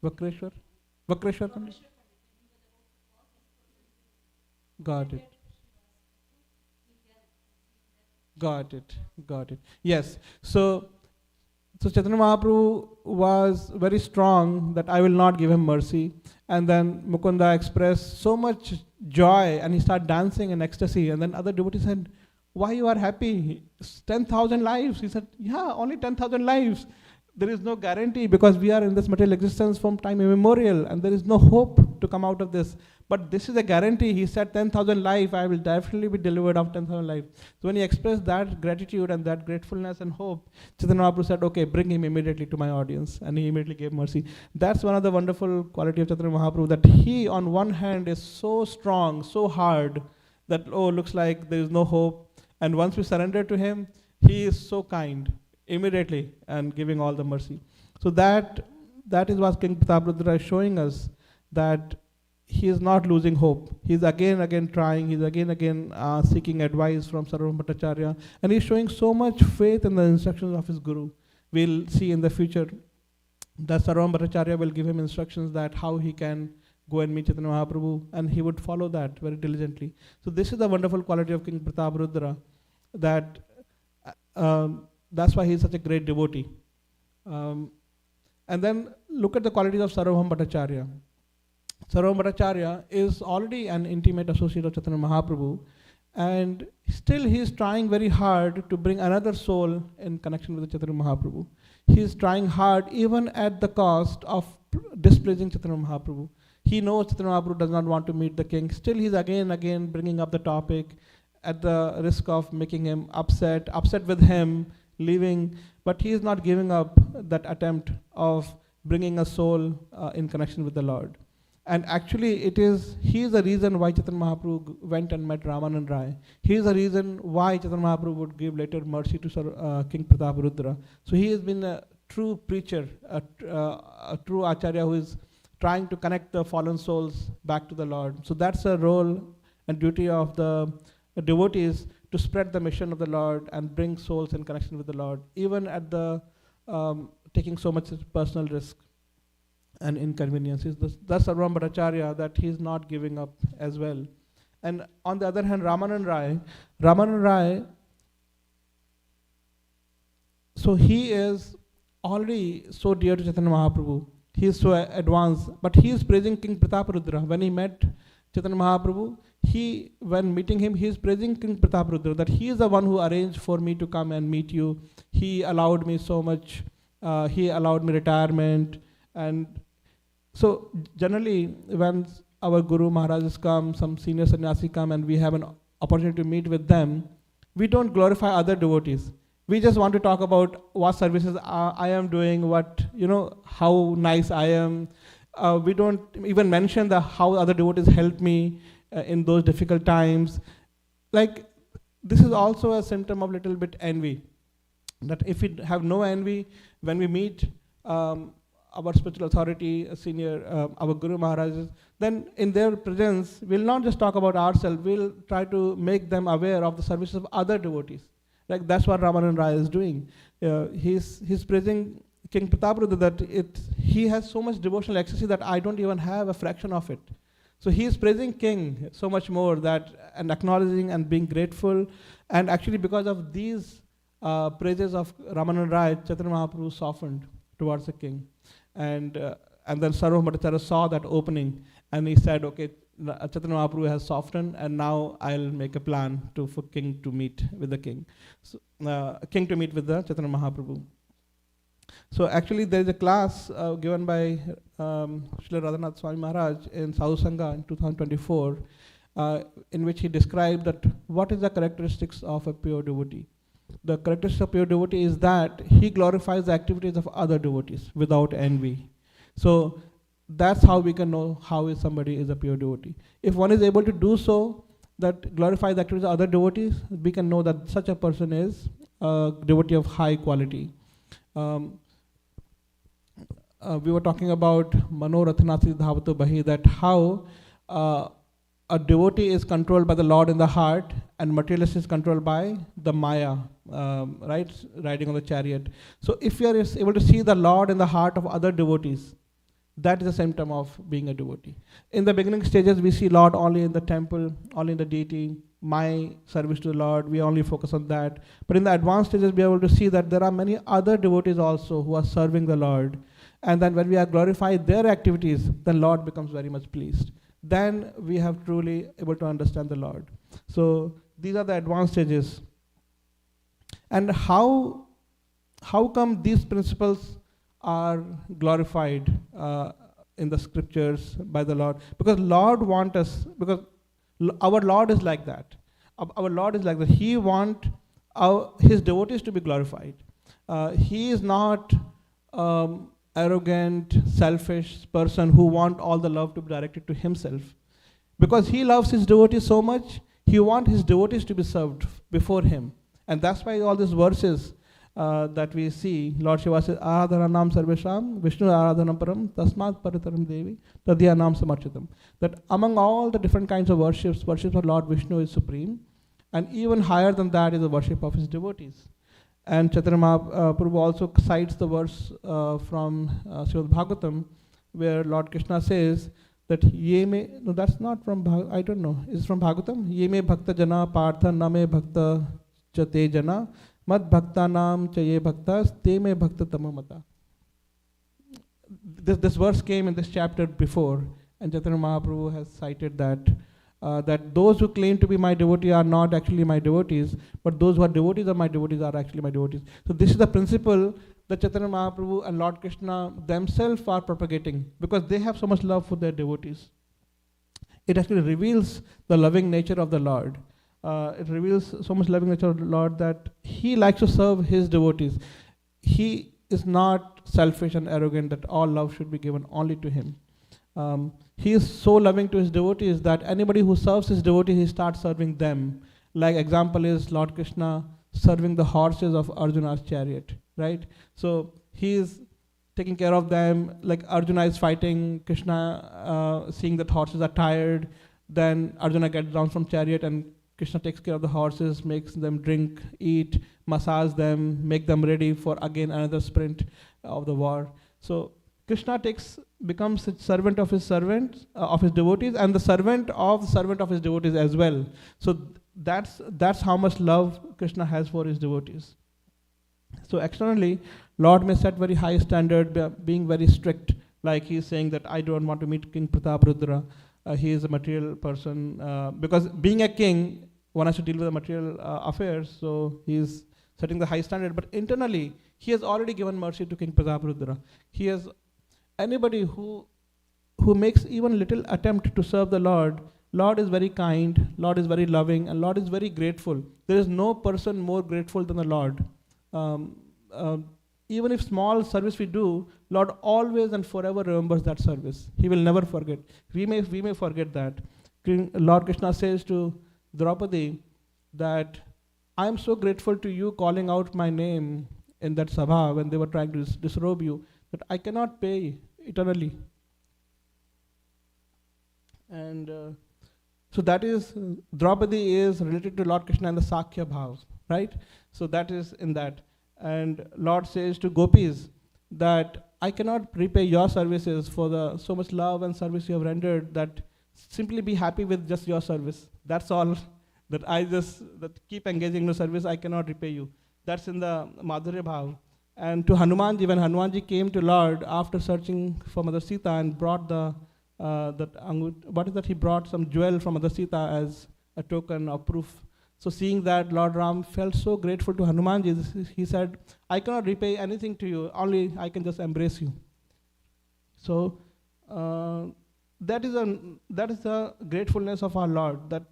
Vakreshwar? Vakreshwar? Got it. Got it. Yes. So Chaitanya Mahaprabhu was very strong that I will not give him mercy. And then Mukunda expressed so much joy and he started dancing in ecstasy. And then other devotees said, why you are happy? It's 10,000 lives. He said, yeah, only 10,000 lives. There is no guarantee because we are in this material existence from time immemorial and there is no hope to come out of this. But this is a guarantee. He said 10,000 life, I will definitely be delivered of 10,000 life. So when he expressed that gratitude and that gratefulness and hope, Chaitanya Mahaprabhu said, okay, bring him immediately to my audience. And he immediately gave mercy. That's one of the wonderful quality of Chaitanya Mahaprabhu, that he on one hand is so strong, so hard, that looks like there is no hope. And once we surrender to him, he is so kind, immediately, and giving all the mercy. So that is what King Prataparudra is showing us, that he is not losing hope. He is again trying. He is again seeking advice from Sarvabhauma Bhattacharya, and he is showing so much faith in the instructions of his guru. We'll see in the future that Sarvabhauma Bhattacharya will give him instructions that how he can go and meet Chaitanya Mahaprabhu, and he would follow that very diligently. So this is the wonderful quality of King Prataparudra, that that's why he is such a great devotee. And then look at the qualities of Sarvabhauma Bhattacharya. Sarvabhauma Bhattacharya is already an intimate associate of Chaitanya Mahaprabhu, and still he is trying very hard to bring another soul in connection with Chaitanya Mahaprabhu. He is trying hard even at the cost of displeasing Chaitanya Mahaprabhu. He knows Chaitanya Mahaprabhu does not want to meet the king. Still he is again bringing up the topic at the risk of making him upset with him, leaving, but he is not giving up that attempt of bringing a soul in connection with the Lord. And actually he is the reason why Chaitanya Mahaprabhu went and met Ramanand Rai. He is the reason why Chaitanya Mahaprabhu would give later mercy to King Prataparudra. So he has been a true preacher, a true Acharya who is trying to connect the fallen souls back to the Lord. So that's a role and duty of the devotees, to spread the mission of the Lord and bring souls in connection with the Lord, even at the taking so much personal risk and inconveniences. That's Sarvabhauma Bhattacharya, that he is not giving up as well. And on the other hand, Ramanand Rai, so he is already so dear to Chaitanya Mahaprabhu. He is so advanced, but he is praising King Prataparudra. When he met Chaitanya Mahaprabhu, when meeting him, he is praising King Prataparudra, that he is the one who arranged for me to come and meet you. He allowed me so much, he allowed me retirement. And so generally, when our Guru Maharajas come, some senior sannyasi come, and we have an opportunity to meet with them, we don't glorify other devotees. We just want to talk about what services I am doing, how nice I am. We don't even mention how other devotees helped me in those difficult times. Like, this is also a symptom of little bit envy. That if we have no envy, when we meet our spiritual authority, senior, our Guru Maharajas, then in their presence, we'll not just talk about ourselves, we'll try to make them aware of the services of other devotees. Like, that's what Ramanand Rai is doing. He's praising King Prataparudra that he has so much devotional ecstasy that I don't even have a fraction of it. So he is praising King so much more, and acknowledging and being grateful. And actually, because of these praises of Ramanand Rai, Chaitanya Mahaprabhu softened towards the king. And then Sarva Bhattacharya saw that opening, and he said, okay, Chaitanya Mahaprabhu has softened, and now I'll make a plan for king to meet with the king. So, king to meet with the Chaitanya Mahaprabhu. So actually there is a class given by Srila Radhanath Swami Maharaj in Sadhu Sangha in 2024, in which he described that what is the characteristics of a pure devotee. The characteristic of pure devotee is that he glorifies the activities of other devotees without envy. So that's how we can know how somebody is a pure devotee. If one is able to do so, that glorifies the activities of other devotees, we can know that such a person is a devotee of high quality. We were talking about Manorathanasi Dhavato Bahi, that how a devotee is controlled by the Lord in the heart, and materialist is controlled by the Maya, right? Riding on the chariot. So if you are able to see the Lord in the heart of other devotees, that is a symptom of being a devotee. In the beginning stages, we see Lord only in the temple, only in the deity, my service to the Lord, we only focus on that. But in the advanced stages, we are able to see that there are many other devotees also who are serving the Lord. And then when we are glorified their activities, then Lord becomes very much pleased. Then we have truly able to understand the Lord. So these are the advanced stages. And how come these principles are glorified in the scriptures by the Lord? Because Lord wants us, because our Lord is like that. Our Lord is like that. He wants his devotees to be glorified. He is not arrogant, selfish person who wants all the love to be directed to himself. Because he loves his devotees so much, he wants his devotees to be served before him. And that's why all these verses that we see, Lord Shiva says, Aradhanam Sarvesham, Vishnu Aradhanam Param, Tasmat Paritaram Devi, Tadhyanam Samarchitam. That among all the different kinds of worships of Lord Vishnu is supreme, and even higher than that is the worship of his devotees. And Chaitanya Mahaprabhu also cites the verse from Srimad Bhagavatam, where Lord Krishna says that ye me, no, that's not from I don't know, is it from Bhagavatam? Ye me bhakta jana partha na me bhakta cha te jana mad bhakta nam cha ye bhaktas te me bhakta tamamata. This verse came in this chapter before, and Chaitanya Mahaprabhu has cited that that those who claim to be my devotee are not actually my devotees, but those who are devotees of my devotees are actually my devotees. So this is the principle that Chaitanya Mahaprabhu and Lord Krishna themselves are propagating, because they have so much love for their devotees. It actually reveals the loving nature of the Lord. It reveals so much loving nature of the Lord that he likes to serve his devotees. He is not selfish and arrogant that all love should be given only to him. He is so loving to his devotees that anybody who serves his devotees, he starts serving them. Like example is Lord Krishna serving the horses of Arjuna's chariot, right? So he is taking care of them. Like Arjuna is fighting, Krishna seeing that horses are tired, then Arjuna gets down from chariot and Krishna takes care of the horses, makes them drink, eat, massage them, make them ready for again another sprint of the war. So Krishna takes becomes a servant of his servants, of his devotees, and the servant of his devotees as well. So that's how much love Krishna has for his devotees. So externally, Lord may set very high standard, being very strict, like he's saying that I don't want to meet King Prataparudra. He is a material person, because being a king, one has to deal with the material affairs, so he's setting the high standard. But internally, he has already given mercy to King Prataparudra. He has anybody who makes even little attempt to serve the Lord. Lord is very kind, Lord is very loving, and Lord is very grateful. There is no person more grateful than the Lord. Even if small service we do, Lord always and forever remembers that service. He will never forget. We may forget that. Lord Krishna says to Draupadi that I am so grateful to you calling out my name in that sabha when they were trying to disrobe you, that I cannot pay eternally. And so that is, Draupadi is related to Lord Krishna and the Sakya bhavs, right? So that is in that. And Lord says to gopis that I cannot repay your services for the so much love and service you have rendered, that simply be happy with just your service. That's all. That keep engaging in the service, I cannot repay you. That's in the Madhurya bhav. And to Hanumanji, when Hanumanji came to Lord after searching for Mother Sita and brought he brought some jewel from Mother Sita as a token of proof. So seeing that, Lord Ram felt so grateful to Hanumanji. He said, I cannot repay anything to you, only I can just embrace you. So that is the gratefulness of our Lord, that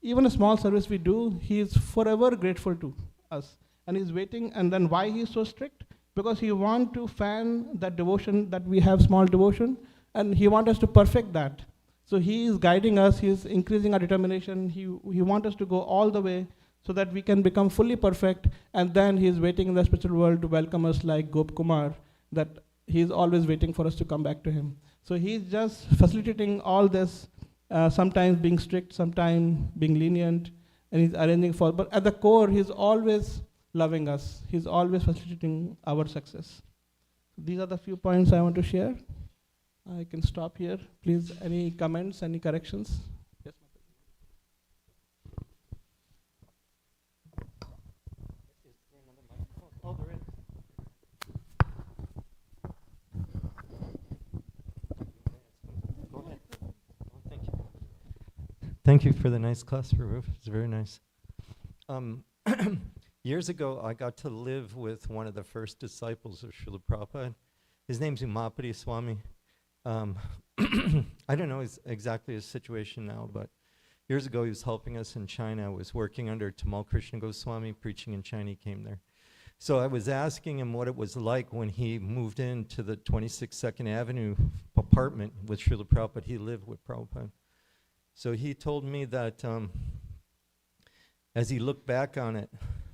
even a small service we do, he is forever grateful to us. And he's waiting. And then why he is so strict? Because he wants to fan that devotion, that we have small devotion, and he wants us to perfect that. So he is guiding us, he is increasing our determination, he wants us to go all the way so that we can become fully perfect, and then he is waiting in the spiritual world to welcome us like Kumar, that he is always waiting for us to come back to him. So he is just facilitating all this, sometimes being strict, sometimes being lenient, and he's arranging for, but at the core, he's always loving us. He's always facilitating our success. These are the few points I want to share. I can stop here. Please, any comments, any corrections? Yes, Oh, there is. Go ahead. Oh, thank you. Thank you for the nice class, Ruth. It's very nice. Years ago, I got to live with one of the first disciples of Srila Prabhupada. His name's Umapati Swami. I don't know exactly his situation now, but years ago he was helping us in China. I was working under Tamal Krishna Goswami, preaching in China. He came there. So I was asking him what it was like when he moved into the 26 2nd Avenue apartment with Srila Prabhupada. He lived with Prabhupada. So he told me that as he looked back on it,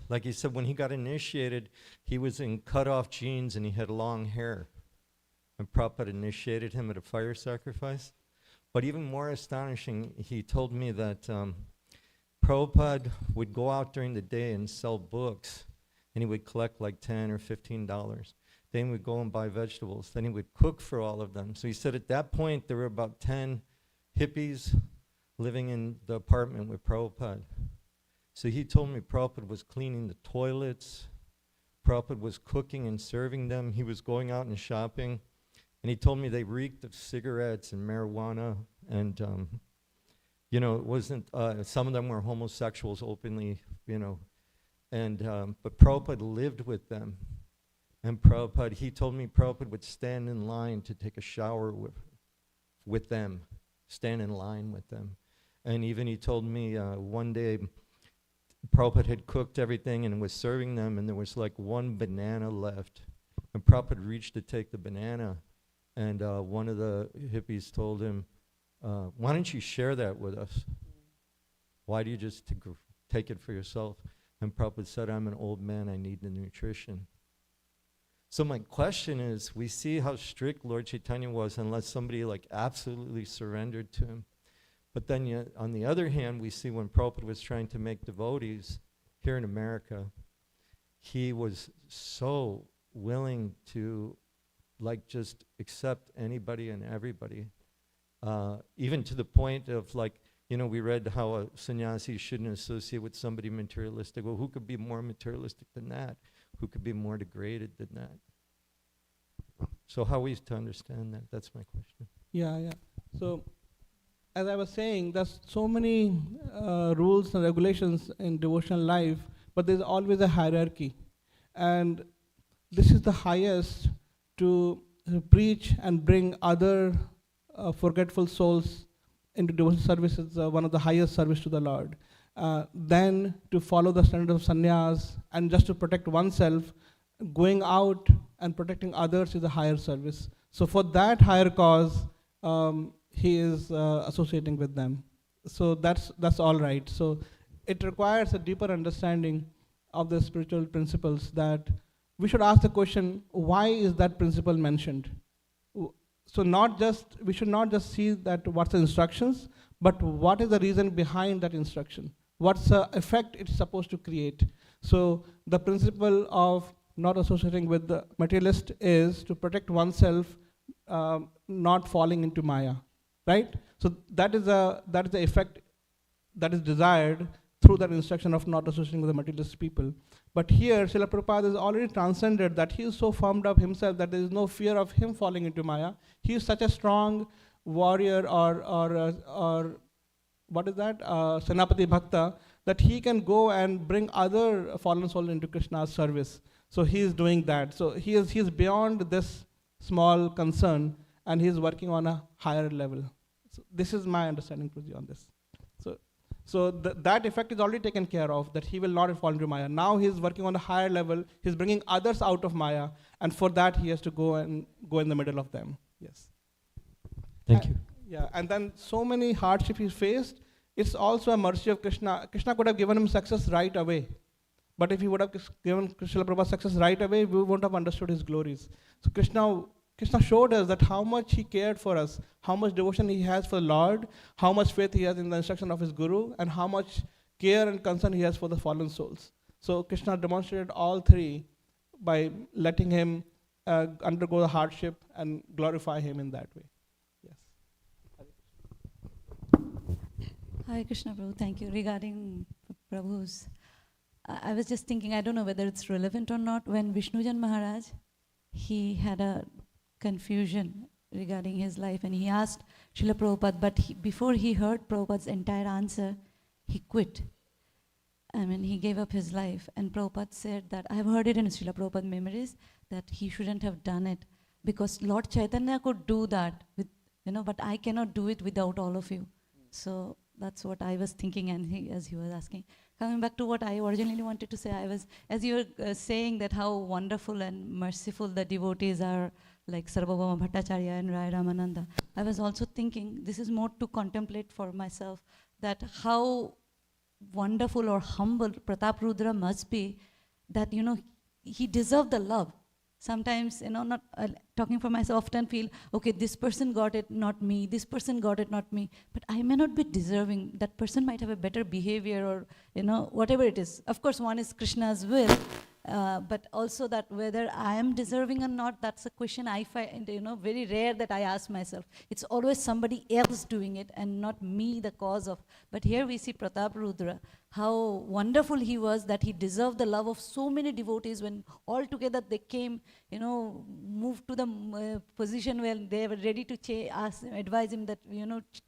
like he said, when he got initiated, he was in cut-off jeans and he had long hair. And Prabhupada initiated him at a fire sacrifice. But even more astonishing, he told me that Prabhupada would go out during the day and sell books, and he would collect like $10 or $15. Then he would go and buy vegetables. Then he would cook for all of them. So he said at that point there were about 10 hippies living in the apartment with Prabhupada. So he told me Prabhupada was cleaning the toilets, Prabhupada was cooking and serving them, he was going out and shopping. And he told me they reeked of cigarettes and marijuana, and it wasn't. Some of them were homosexuals openly, and but Prabhupada lived with them, and he told me Prabhupada would stand in line to take a shower with them, stand in line with them, and even he told me one day Prabhupada had cooked everything and was serving them, and there was like one banana left, and Prabhupada reached to take the banana. And one of the hippies told him, why don't you share that with us? Why do you just take it for yourself? And Prabhupada said, I'm an old man, I need the nutrition. So my question is, we see how strict Lord Chaitanya was unless somebody like absolutely surrendered to him. But then yet, on the other hand, we see when Prabhupada was trying to make devotees here in America, he was so willing to like just accept anybody and everybody, even to the point of like, you know, we read how a sannyasi shouldn't associate with somebody materialistic. Well, who could be more materialistic than that? Who could be more degraded than that? So how are we to understand that? That's my question. Yeah. So, as I was saying, there's so many rules and regulations in devotional life, but there's always a hierarchy. And this is the highest to preach and bring other forgetful souls into devotional service is one of the highest service to the Lord. Then to follow the standard of sannyas and just to protect oneself, going out and protecting others is a higher service. So for that higher cause, he is associating with them. So that's all right. So it requires a deeper understanding of the spiritual principles that we should ask the question, why is that principle mentioned? So we should not just see that what's the instructions, but what is the reason behind that instruction? What's the effect it's supposed to create? So the principle of not associating with the materialist is to protect oneself, not falling into Maya, right? So that is the effect that is desired through that instruction of not associating with the materialist people. But here, Srila Prabhupada is already transcended that he is so firmed up himself that there is no fear of him falling into Maya. He is such a strong warrior or what is that? Senapati Bhakta, that he can go and bring other fallen souls into Krishna's service. So he is doing that. So he is beyond this small concern and he is working on a higher level. So this is my understanding, Prabhuji, on this. So that effect is already taken care of, that he will not fall into Maya. Now he is working on a higher level. He's bringing others out of Maya, and for that he has to go in the middle of them. Yes. Thank you. Yeah, and then so many hardships he faced. It's also a mercy of Krishna. Krishna could have given him success right away. But if he would have given Srila Prabhupada success right away, we wouldn't have understood his glories. So Krishna showed us that how much he cared for us, how much devotion he has for the Lord, how much faith he has in the instruction of his Guru, and how much care and concern he has for the fallen souls. So Krishna demonstrated all three by letting him undergo the hardship and glorify him in that way. Yes. Hare Krishna Prabhu, thank you. Regarding Prabhu's, I was just thinking, I don't know whether it's relevant or not, when Vishnujan Maharaj, he had a confusion regarding his life and he asked Srila Prabhupada, but before he heard Prabhupada's entire answer, he quit. I mean, he gave up his life. And Prabhupada said that, I have heard it in Srila Prabhupada memories, that he shouldn't have done it because Lord Chaitanya could do that, with, but I cannot do it without all of you. So that's what I was thinking, and as he was asking. Coming back to what I originally wanted to say, as you were saying that how wonderful and merciful the devotees are, like Sarvabhauma Bhattacharya and Rai Ramananda. I was also thinking, this is more to contemplate for myself, that how wonderful or humble Pratap Rudra must be, that, he deserved the love. Sometimes, not talking for myself, often feel, okay, this person got it, not me. This person got it, not me. But I may not be deserving. That person might have a better behavior or, whatever it is. Of course, one is Krishna's will. But also that whether I am deserving or not, that's a question I find, very rare that I ask myself. It's always somebody else doing it and not me the cause of. But here we see Pratap Rudra, how wonderful he was, that he deserved the love of so many devotees when all together they came, moved to the position where they were ready to advise him that,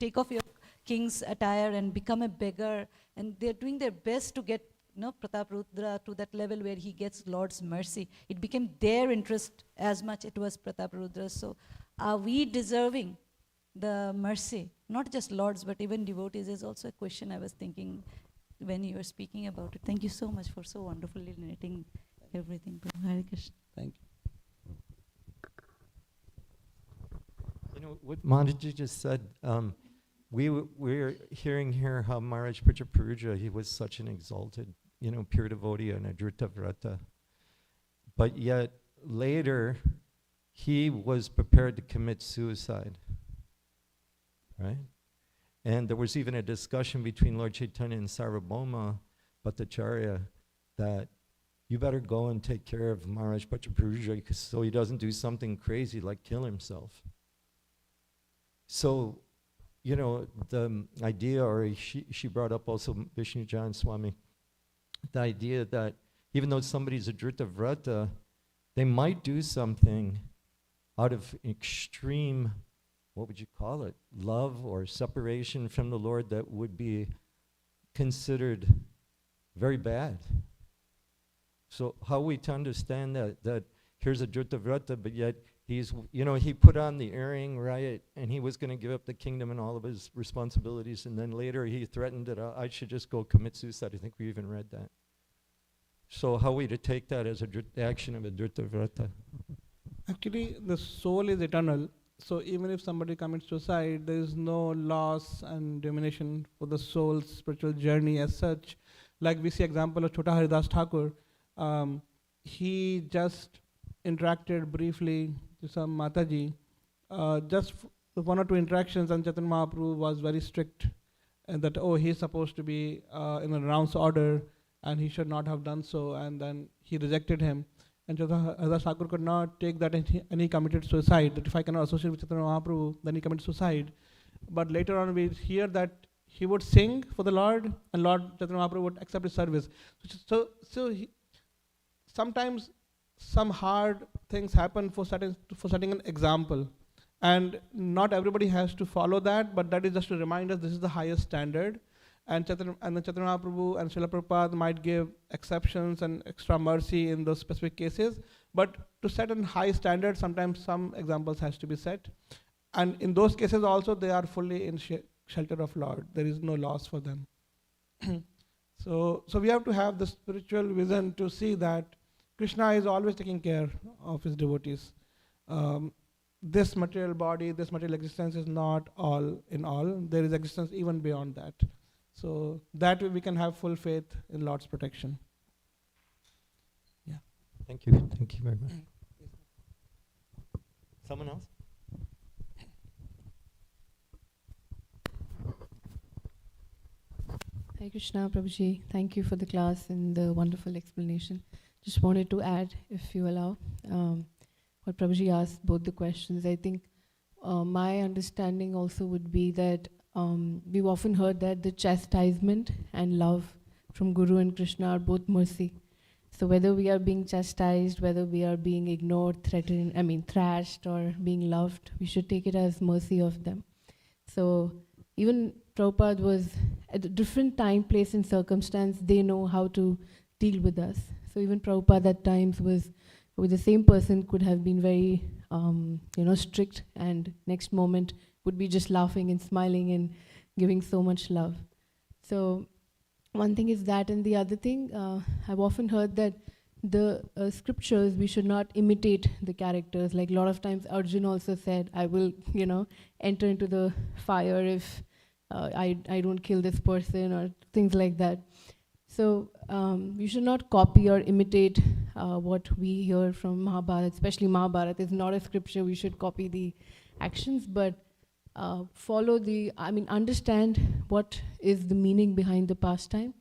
take off your king's attire and become a beggar. And they're doing their best to get Pratap Rudra to that level where he gets Lord's mercy. It became their interest as much it was Pratap Rudra. So are we deserving the mercy? Not just Lord's, but even devotees is also a question I was thinking when you were speaking about it. Thank you so much for so wonderfully narrating everything. Hare Krishna. Thank you. What Mataji just said, we're hearing here how Maharaj Prajaparuja, he was such an exalted, pure devotee and a Drita Vrata. But yet, later, he was prepared to commit suicide, right? And there was even a discussion between Lord Chaitanya and Sarvabhauma Bhattacharya that, you better go and take care of Maharaj Pachapuruja so he doesn't do something crazy like kill himself. So, you know, the idea, or she brought up also Vishnu Jan Swami, the idea that even though somebody's a Drita Vrata, they might do something out of extreme, what would you call it, love or separation from the Lord that would be considered very bad. So how are we to understand that here's a Drita Vrata, but yet he's, you know, he put on the earring, right, and he was going to give up the kingdom and all of his responsibilities, and then later he threatened that I should just go commit suicide. I think we even read that. So how are we to take that as the action of a Drita Vrata? Actually, the soul is eternal. So even if somebody commits suicide, there is no loss and diminution for the soul's spiritual journey as such. Like we see example of Chota Haridas Thakur. He just interacted briefly to some Mataji. Just one or two interactions, and Chaitanya Mahaprabhu was very strict. And that, oh, he's supposed to be in a rounds order, and he should not have done so, and then he rejected him. And Chota Haridas Thakur could not take that, and he committed suicide. That if I cannot associate with Chaitanya Mahaprabhu, then he committed suicide. But later on we hear that he would sing for the Lord, and Lord Chaitanya Mahaprabhu would accept his service. So sometimes some hard things happen for setting an example. And not everybody has to follow that, but that is just to remind us this is the highest standard. And the Chaitanya Mahaprabhu and Srila Prabhupada might give exceptions and extra mercy in those specific cases. But to set a high standard, sometimes some examples has to be set. And in those cases also, they are fully in shelter of Lord. There is no loss for them. So we have to have the spiritual vision to see that Krishna is always taking care of his devotees. This material body, this material existence is not all in all. There is existence even beyond that. So that way we can have full faith in Lord's protection. Yeah. Thank you. Thank you very much. Someone else? Hare Krishna, Prabhuji. Thank you for the class and the wonderful explanation. Just wanted to add, if you allow, what Prabhuji asked, both the questions. I think my understanding also would be that we've often heard that the chastisement and love from Guru and Krishna are both mercy. So whether we are being chastised, whether we are being ignored, threatened, thrashed, or being loved, we should take it as mercy of them. So even Prabhupada was at a different time, place, and circumstance, they know how to deal with us. So even Prabhupada at times was, with the same person, could have been very, strict, and next moment would be just laughing and smiling and giving so much love. So one thing is that, and the other thing, I've often heard that the scriptures, we should not imitate the characters. Like a lot of times Arjun also said, I will, enter into the fire if I don't kill this person, or things like that. So we should not copy or imitate what we hear from Mahabharata, especially Mahabharata is not a scripture. We should copy the actions, but understand what is the meaning behind the pastime,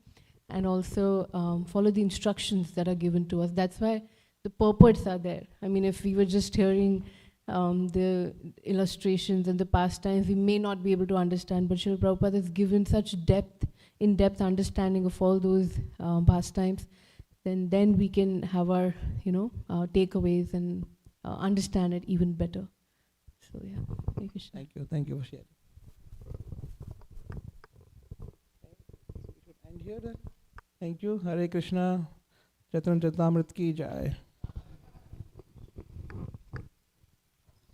and also follow the instructions that are given to us. That's why the purports are there. If we were just hearing the illustrations and the pastimes, we may not be able to understand, but Srila Prabhupada has given such in-depth understanding of all those pastimes, then we can have our, takeaways and understand it even better. So yeah, Thank you for sharing. And here, thank you. Hare Krishna. Caritamrta ki jai.